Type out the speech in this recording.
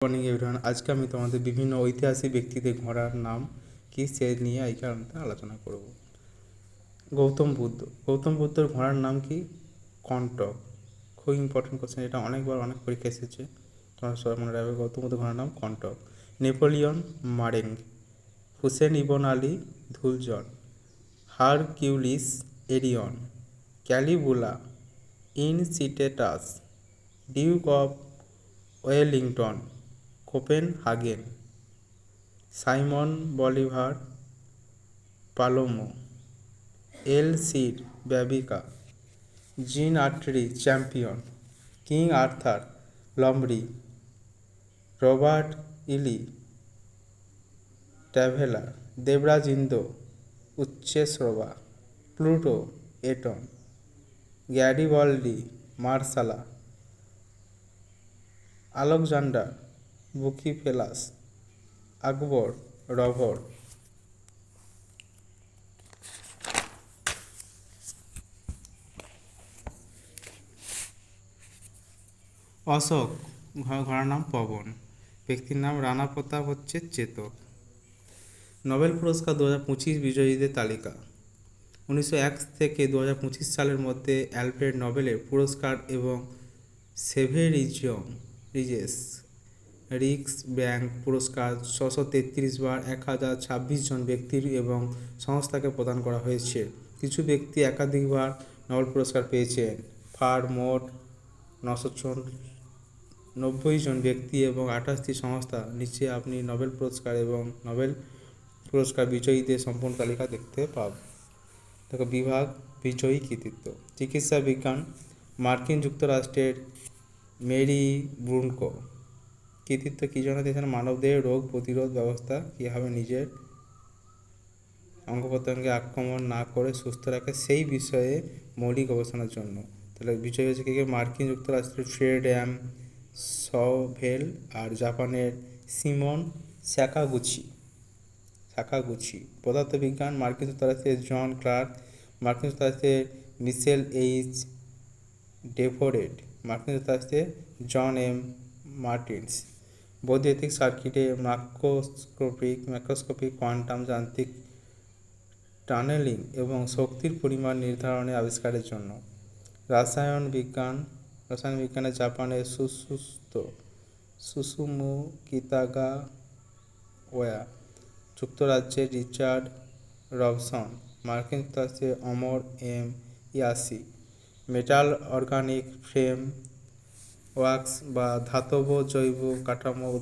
Morning everyone. আজকে আমি তোমাদের বিভিন্ন ঐতিহাসিক ব্যক্তিদের ঘোড়ার নাম কি সে নিয়ে এই কারণে আলোচনা করব। গৌতম বুদ্ধর ঘোড়ার নাম কি? কণ্টক। খুব ইম্পর্টেন্ট কোশ্চেন, এটা অনেকবার অনেক পরীক্ষা এসেছে, তোমরা সবাই মনে রাখবে। গৌতম বুদ্ধের ঘোড়ার নাম Kanthaka. Napoleon Marengo, Hussein Ibn Ali ধুলজন, Hercules Arion, Caligula, Incitatus, duke of Wellington, Copenhagen, Simon Bolivar Palomo, El Cid Babieca, Gene Autry Champion, King Arthur Llamrei, Robert E Lee Traveller, Devraj Indra Uchchaihshravas, Pluto Aethon, Garibaldi Marsala, Alexander Bucephalus, Akbar রভর। অশোক ঘোড়ার নাম পবন, ব্যক্তির নাম রানা প্রতাপ Chetak. Nobel পুরস্কার 2025 বিজয়ীদের তালিকা। 1901 থেকে 2025 সালের মধ্যে অ্যালফ্রেড নোবেলের পুরস্কার এবং সেভেরিজেস রিক্স ব্যাংক পুরস্কার 633 বার 1026 জন ব্যক্তির এবং সংস্থাকে প্রদান করা হয়েছে। কিছু ব্যক্তি একাধিকবার নোবেল পুরস্কার পেয়েছেন। মোট 990 জন ব্যক্তি এবং 28টি সংস্থা। নিচে আপনি নোবেল পুরস্কার এবং নোবেল পুরস্কার বিজয়ীদের সম্পূর্ণ তালিকা দেখতে পাবেন। দেখো, বিভাগ, বিজয়ী, কৃতিত্ব। চিকিৎসা বিজ্ঞান, মার্কিন যুক্তরাষ্ট্রের মেরি ব্রুনকো। কৃতিত্ব কী জন্য দিয়েছেন? মানবদেহের রোগ প্রতিরোধ ব্যবস্থা কীভাবে নিজের অঙ্গ প্রত্যঙ্গে আক্রমণ না করে সুস্থ রাখে সেই বিষয়ে মৌলিক গবেষণার জন্য। তাহলে বিজয়ী হয়েছে কে? মার্কিন যুক্তরাষ্ট্রের ফ্রেড এম সভেল আর জাপানের সিমন সাকাগুচি। পদার্থবিজ্ঞান, মার্কিন যুক্তরাষ্ট্রের জন ক্লার্ক, মার্কিন যুক্তরাষ্ট্রের মিশেল এইচ ডেভোরেট, মার্কিন যুক্তরাষ্ট্রের জন এম মার্টিন্স। বৈদ্যুতিক সার্কিটে ম্যাক্রোস্কোপিক কোয়ান্টাম যান্ত্রিক টানেলিং এবং শক্তির পরিমাণ নির্ধারণে আবিষ্কারের জন্য। রসায়ন বিজ্ঞানে জাপানের সুসুমু কিতাগাওয়া, যুক্তরাজ্যের রিচার্ড রবসন, মার্কিন যুক্তরাষ্ট্রের Omar M Yaghi. Metal organic frameworks বা ধাতব জৈব কাঠামো